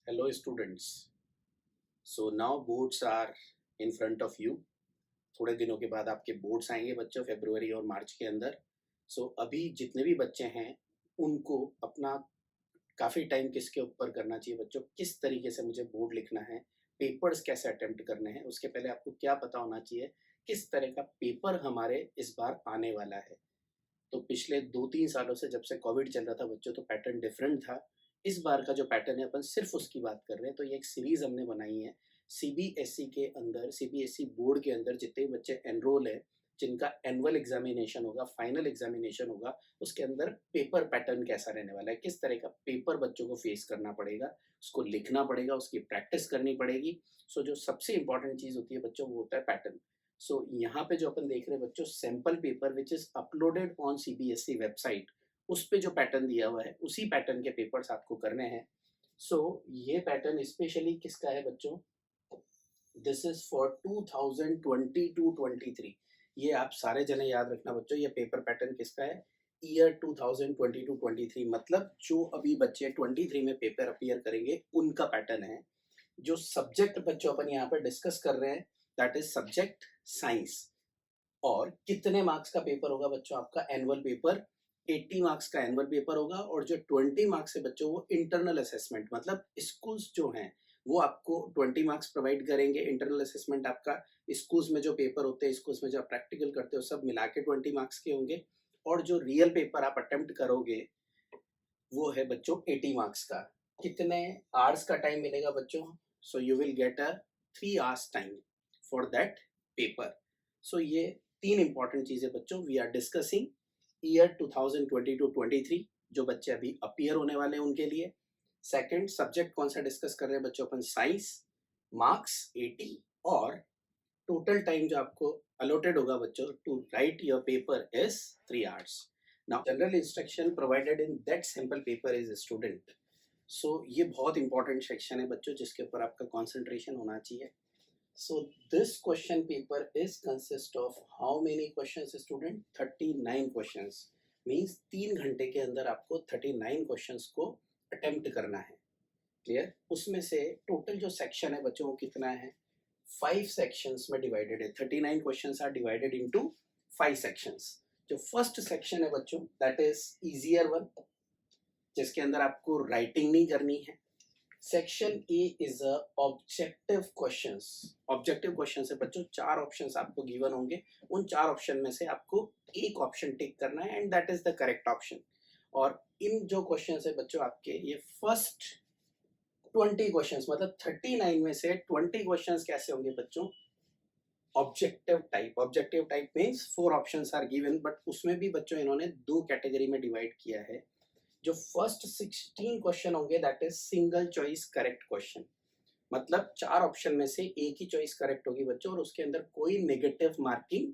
Hello students. So now boards are in front of you. थोड़े दिनों के बाद आपके बोर्ड्स आएंगे बच्चों, फरवरी और मार्च के अंदर. सो अभी जितने भी बच्चे हैं उनको अपना काफ़ी टाइम किसके ऊपर करना चाहिए बच्चों, किस तरीके से मुझे बोर्ड लिखना है, पेपर्स कैसे अटेम्प्ट करने हैं, उसके पहले आपको क्या पता होना चाहिए किस तरह का पेपर हमारे इस बार आने वाला है. तो पिछले 2-3 सालों से जब से कोविड चल रहा था बच्चों, तो पैटर्न डिफरेंट था. इस बार का जो पैटर्न है अपन सिर्फ उसकी बात कर रहे हैं. तो ये एक सीरीज हमने बनाई है. सीबीएसई के अंदर, सीबीएसई बोर्ड के अंदर जितने भी बच्चे एनरोल है, जिनका एनुअल एग्जामिनेशन होगा, फाइनल एग्जामिनेशन होगा, उसके अंदर पेपर पैटर्न कैसा रहने वाला है, किस तरह का पेपर बच्चों को फेस करना पड़ेगा, उसको लिखना पड़ेगा, उसकी प्रैक्टिस करनी पड़ेगी. सो जो सबसे इंपॉर्टेंट चीज़ होती है बच्चों, वो होता है पैटर्न. सो यहाँ पे जो अपन देख रहे हैं बच्चों, sample paper which is uploaded on CBSE website, उस पे जो पैटर्न दिया हुआ है उसी पैटर्न के पेपर्स आपको करने हैं. सो ये पैटर्न स्पेशली किसका है बच्चों, दिस इज फॉर 2022-23. ये आप सारे जने याद रखना बच्चों, ये पेपर पैटर्न किसका है, ईयर 2022-23, मतलब जो अभी बच्चे 23 में पेपर अपीयर करेंगे उनका पैटर्न है. जो सब्जेक्ट बच्चों अपन यहाँ पर डिस्कस कर रहे हैं, दैट इज सब्जेक्ट साइंस. और कितने मार्क्स का पेपर होगा बच्चों, आपका एनुअल पेपर 80 मार्क्स का एनुअल पेपर होगा. और जो 20 मार्क्स है बच्चों, वो इंटरनल असेसमेंट, मतलब स्कूल्स जो हैं वो आपको 20 मार्क्स प्रोवाइड करेंगे. इंटरनल असेसमेंट आपका स्कूल्स में जो पेपर होते हैं, स्कूल्स में जो आप प्रैक्टिकल करते हो, सब मिला के 20 मार्क्स के होंगे. और जो रियल पेपर आप अटेम्प्ट करोगे वो है बच्चों 80 मार्क्स का. कितने आवर्स का टाइम मिलेगा बच्चों, so you will get a 3 hours time for that paper. So ये तीन इंपॉर्टेंट चीजें बच्चों वी आर डिस्कसिंग ईयर 2022-23, जो बच्चे अभी अपीयर होने वाले हैं उनके लिए. सेकंड सब्जेक्ट कौन सा डिस्कस कर रहे हैं बच्चों अपन, साइंस, मार्क्स 80, और टोटल टाइम जो आपको अलॉटेड होगा बच्चों to write your paper is 3 hours. Now general instruction provided in that sample paper is student. So ये बहुत इंपॉर्टेंट सेक्शन है बच्चों, जिसके ऊपर आपका कॉन्सेंट्रेशन होना चाहिए. So this question paper is consist of how many questions student, 39 questions. Means 3 घंटे के अंदर आपको 39 questions को अटेम्प्ट करना है. क्लियर. उसमें से टोटल जो सेक्शन है बच्चों वो कितना है, 5 सेक्शंस में डिवाइडेड है. 39 questions are divided into 5 sections. जो फर्स्ट सेक्शन है बच्चों दैट इज इजियर वन, जिसके अंदर आपको राइटिंग नहीं करनी है. Section A is objective questions. Objective question है बच्चों, 4 ऑप्शंस आपको गिवन होंगे. उन 4 ऑप्शन में से आपको एक ऑप्शन टिक करना है and that is the correct option. और इन जो क्वेश्चंस है बच्चों आपके, ये फर्स्ट 20 क्वेश्चंस, मतलब 39 में से 20 क्वेश्चंस कैसे होंगे बच्चों, objective type. Objective type means 4 options are given, but उसमें भी बच्चों इन्होंने 2 कैटेगरी में डिवाइड किया है. जो फर्स्ट 16 क्वेश्चन होंगे that is single choice correct question, मतलब 4 ऑप्शन में से एक ही चॉइस करेक्ट होगी बच्चों, और उसके अंदर कोई नेगेटिव मार्किंग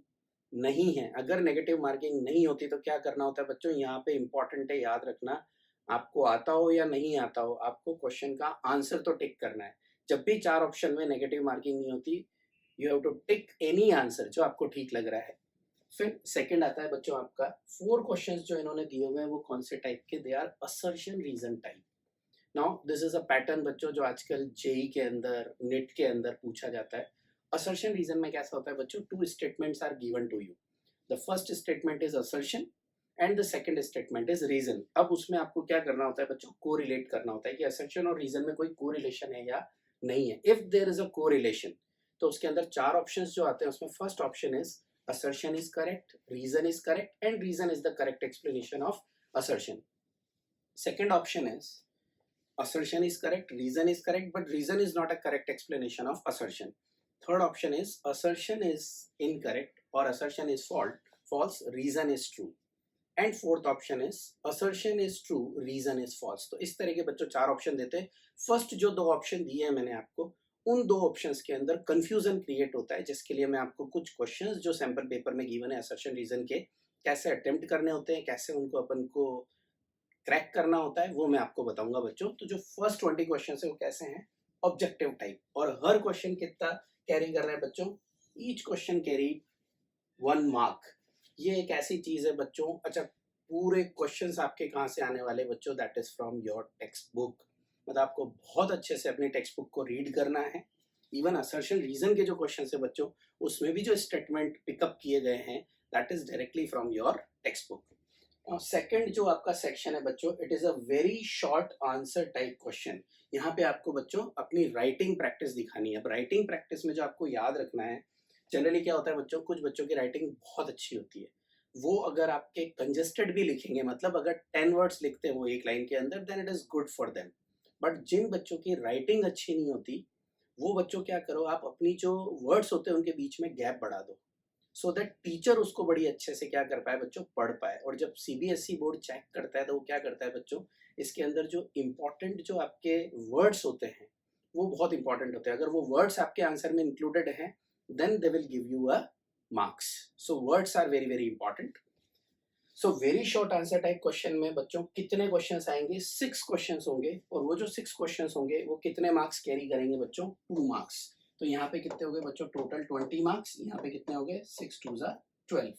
नहीं है. अगर नेगेटिव मार्किंग नहीं होती तो क्या करना होता है बच्चों, यहाँ पे इंपॉर्टेंट है याद रखना, आपको आता हो या नहीं आता हो, आपको क्वेश्चन का आंसर तो टिक करना है. जब भी 4 ऑप्शन में नेगेटिव मार्किंग नहीं होती, you have to tick any answer जो आपको ठीक लग रहा है. फिर सेकंड आता है बच्चों आपका 4 क्वेश्चंस जो इन्होंने दिए हुए हैं वो कौन से टाइप के, they are assertion reason type. Now this is a pattern बच्चों जो आजकल जेई के अंदर, नेट के अंदर पूछा जाता है. असर्शन रीजन में कैसा होता है बच्चों, 2 statements are given to you. The first statement is assertion and the second statement is reason. अब उसमें आपको क्या करना होता है बच्चों, कोरिलेट करना होता है कि असर्शन और रीजन में कोई कोरिलेशन है या नहीं है. If there is a correlation, तो उसके अंदर 4 ऑप्शंस जो आते हैं उसमें first option is assertion is correct, reason is correct, and reason is the correct explanation of assertion. Second option is assertion is correct, reason is correct, but reason is not a correct explanation of assertion. Third option is assertion is incorrect or assertion is false, reason is true. And fourth option is assertion is true, reason is false. तो इस तरह के बच्चों 4 option देते हैं. First जो 2 option दिए हैं मैंने आपको, उन 2 ऑप्शंस के अंदर कंफ्यूजन क्रिएट होता है, जिसके लिए मैं आपको कुछ क्वेश्चंस जो सैंपल पेपर में गिवन है असर्शन रीजन के, कैसे अटेम्प्ट करने होते हैं, कैसे उनको अपन को क्रैक करना होता है, वो मैं आपको बताऊंगा बच्चों. तो जो फर्स्ट 20 क्वेश्चंस है वो कैसे हैं, ऑब्जेक्टिव टाइप, और हर क्वेश्चन कितना कैरी कर रहे हैं बच्चों, ईच क्वेश्चन कैरी 1 मार्क. ये एक ऐसी चीज है बच्चों. अच्छा, पूरे क्वेश्चंस आपके कहाँ से आने वाले बच्चों, that is from your text book. मतलब आपको बहुत अच्छे से अपनी टेक्स्ट बुक को रीड करना है। इवन असर्शन रीजन के जो क्वेश्चन है बच्चों, उसमें भी जो स्टेटमेंट पिकअप किए गए हैं that is directly from your text book. और सेकंड जो आपका सेक्शन है बच्चों, it is a very short answer type question. यहाँ पे आपको बच्चों अपनी राइटिंग प्रैक्टिस दिखानी है। अब राइटिंग प्रैक्टिस में जो आपको याद रखना है, जनरली क्या होता है बच्चों, कुछ बच्चों की राइटिंग बहुत अच्छी होती है, वो अगर आपके कंजेस्टेड भी लिखेंगे, मतलब अगर 10 वर्ड्स लिखते हैं वो एक लाइन के अंदर, then it is good for them. But जिन बच्चों की राइटिंग अच्छी नहीं होती, वो बच्चों क्या करो, आप अपनी जो वर्ड्स होते हैं उनके बीच में गैप बढ़ा दो, सो दैट टीचर उसको बड़ी अच्छे से क्या कर पाए बच्चों, पढ़ पाए। और जब सीबीएसई बोर्ड चेक करता है तो वो क्या करता है बच्चों, इसके अंदर जो इम्पोर्टेंट जो आपके वर्ड्स होते हैं वो बहुत इंपॉर्टेंट होते हैं। अगर वो वर्ड्स आपके आंसर में इंक्लूडेड हैं, then they will give you a marks. So words are very very important. So very short answer type question में बच्चों कितने क्वेश्चंस आएंगे, 6 क्वेश्चंस होंगे। और वो जो 6 क्वेश्चंस होंगे वो कितने मार्क्स कैरी करेंगे बच्चों, 2 मार्क्स। तो यहाँ पे कितने हो गए बच्चों, टोटल 20 मार्क्स। यहाँ पे कितने हो गए, 6 2 12।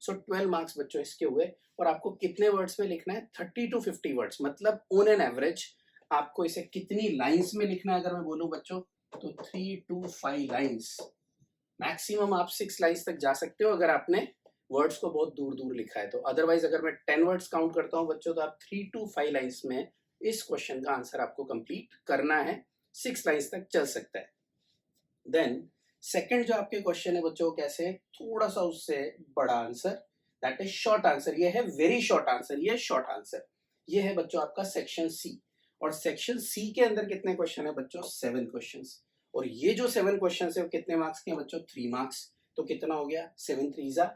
सो 12 मार्क्स बच्चों इसके हुए। और आपको कितने वर्ड्स में लिखना है, 30 to 50 वर्ड्स, मतलब ऑन एन एवरेज आपको इसे कितनी लाइंस में लिखना है अगर मैं बोलूं बच्चों, तो 3 to 5 लाइंस। मैक्सिमम आप 6 लाइंस तक जा सकते हो अगर आपने वर्ड्स को बहुत दूर दूर लिखा है तो। अदरवाइज अगर मैं 10 वर्ड्स काउंट करता हूं बच्चों, तो आप 3 to 5 लाइंस में इस क्वेश्चन का आंसर आपको कंप्लीट करना है। 6 लाइंस तक चल सकता है। देन सेकंड जो आपके क्वेश्चन है बच्चों, कैसे थोड़ा सा उससे बड़ा answer, that is short answer. ये है वेरी शॉर्ट आंसर, ये शॉर्ट आंसर। ये है बच्चों आपका सेक्शन सी। और सेक्शन सी के अंदर कितने क्वेश्चन है बच्चों, 7 क्वेश्चंस। और ये जो 7 क्वेश्चंस है वो कितने मार्क्स के हैं बच्चों, 3 मार्क्स। तो कितना हो गया, 7 3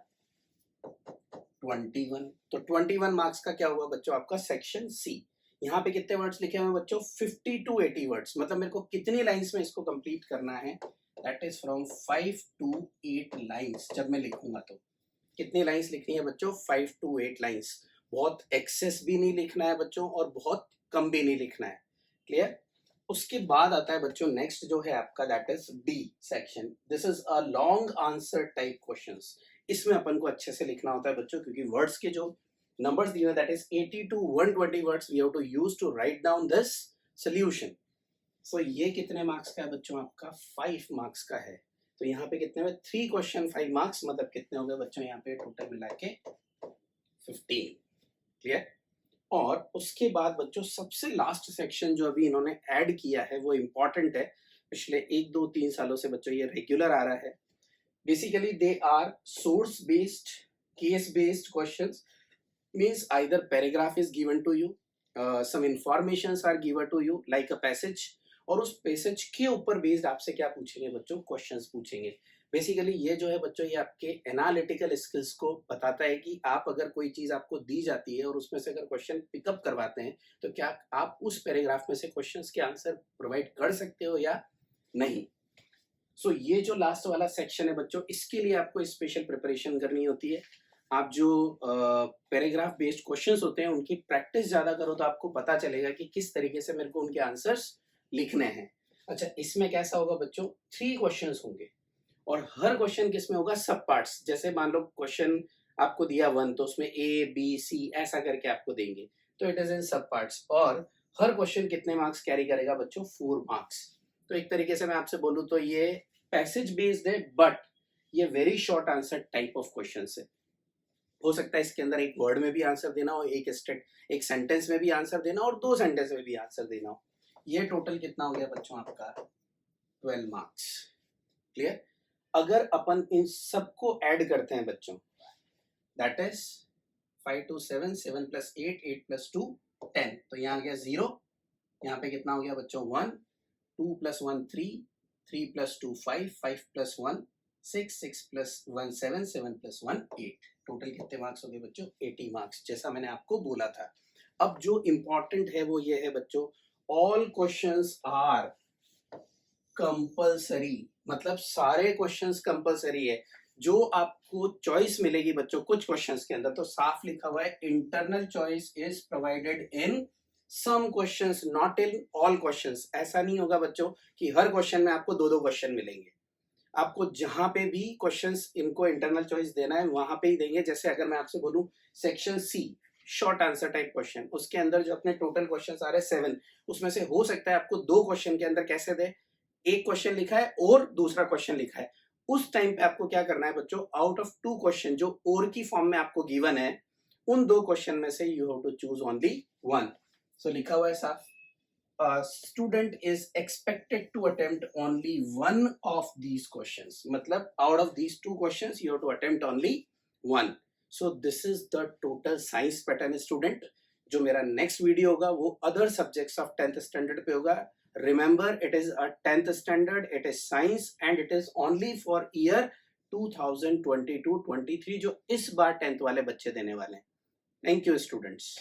21। तो 21 मार्क्स का क्या हुआ बच्चों आपका सेक्शन सी। यहाँ पे कितने वर्ड्स लिखे हुए बच्चों, 50 to 80 वर्ड्स। मतलब मेरे को कितनी लाइंस में इसको कंप्लीट करना है, that is from 5 to 8 lines. जब मैं लिखूंगा तो कितनी लाइंस लिखनी है बच्चों, 5 to 8 लाइंस। बहुत एक्सेस भी नहीं लिखना है बच्चों और बहुत कम भी नहीं लिखना है। क्लियर। उसके बाद आता है बच्चों नेक्स्ट जो है आपका, that is D section. This is a long answer type questions. इसमें अपन को अच्छे से लिखना होता है बच्चों, क्योंकि वर्ड्स के जो नंबर्स दिए हैं that is 80 to 120 words we have to use to write down this solution. So ये कितने मार्क्स का है बच्चों आपका, 5 मार्क्स का है। तो यहाँ पे कितने में, 3 क्वेश्चन 5 मार्क्स, मतलब कितने हो गए बच्चों यहाँ पे टोटल मिला के 15। क्लियर। और उसके बाद बच्चों सबसे लास्ट सेक्शन जो अभी इन्होंने ऐड किया है वो इंपॉर्टेंट है। पिछले 1 2 3 सालों से बच्चों ये रेगुलर आ रहा है। Basically, they are source-based, case-based questions. Means either paragraph is given to you, some informations are given to you, like a passage, और उस पैसेज के ऊपर बेस्ड आपसे क्या पूछेंगे बच्चों, क्वेश्चंस पूछेंगे। बेसिकली ये जो है बच्चों, ये आपके एनालिटिकल स्किल्स को बताता है कि आप अगर कोई चीज आपको दी जाती है और उसमें से अगर क्वेश्चन पिकअप करवाते हैं तो क्या आप उस पैराग्राफ में से क्वेश्चंस के आंसर प्रोवाइड कर सकते हो या नहीं। सो ये जो लास्ट वाला सेक्शन है बच्चों, इसके लिए आपको स्पेशल प्रिपरेशन करनी होती है। आप जो पैराग्राफ बेस्ड क्वेश्चंस होते हैं उनकी प्रैक्टिस ज्यादा करो तो आपको पता चलेगा कि किस तरीके से मेरे को उनके आंसर्स लिखने हैं। अच्छा, इसमें कैसा होगा बच्चों, 3 क्वेश्चंस होंगे और हर क्वेश्चन किसमें होगा, सब पार्ट्स। जैसे मान लो क्वेश्चन आपको दिया 1, तो उसमें ए बी सी ऐसा करके आपको देंगे, तो इट इज इन सब पार्ट्स। और हर क्वेश्चन कितने मार्क्स कैरी करेगा बच्चों, 4 मार्क्स। तो एक तरीके से मैं आपसे बोलूं तो ये पैसेज बेस्ड है, बट ये very short answer type of question है। हो सकता है इसके अंदर एक वर्ड में भी आंसर देना हो, एक सेंटेंस में भी आंसर देना और 2 सेंटेंस में भी आंसर देना हो। ये टोटल कितना हो गया बच्चों आपका, 12 मार्क्स। क्लियर। अगर अपन इन सबको ऐड करते हैं बच्चों, that is 5 to 7, 7 plus 8, 8 plus 2, 10। तो यहाँ आ गया 0। यहाँ पे कितना हो गया बच्चों, 1, 2 plus 1 3, 3 plus 2 5, 5 plus 1 6, 6 plus 1 7, 7 plus 1 8। Total कितने मार्क्स हो गए बच्चों, 80 मार्क्स, जैसा मैंने आपको बोला था। अब जो इंपॉर्टेंट है वो ये है बच्चों, ऑल क्वेश्चंस आर कंपल्सरी। मतलब सारे क्वेश्चंस कंपल्सरी है। जो आपको चॉइस मिलेगी बच्चों कुछ क्वेश्चंस के अंदर, तो साफ लिखा हुआ है internal choice is provided in some questions, not in all questions. ऐसा नहीं होगा बच्चों कि हर क्वेश्चन में आपको 2 क्वेश्चन मिलेंगे। आपको जहां पे भी क्वेश्चंस इनको इंटरनल चॉइस देना है वहां पे ही देंगे। जैसे अगर मैं आपसे बोलूं section C, short answer type question, उसके अंदर जो अपने टोटल क्वेश्चंस आ रहे हैं 7, उसमें से हो सकता है आपको 2 क्वेश्चन के अंदर कैसे दे, एक क्वेश्चन लिखा है और दूसरा क्वेश्चन लिखा है, उस टाइम पे आपको क्या करना है बच्चों, आउट ऑफ 2 क्वेश्चन जो और की फॉर्म में आपको गिवन है, उन 2 क्वेश्चन में से you have to choose only one. So लिखा हुआ है साफ, student is expected to attempt only one of these questions, मतलब out of these 2 questions you have to attempt only one. So this is the total science pattern student. जो मेरा next video होगा वो other subjects of 10th standard पे होगा. Remember it is a 10th standard, it is science and it is only for year 2022-23 जो इस बार 10th वाले बच्चे देने वाले हैं. Thank you students.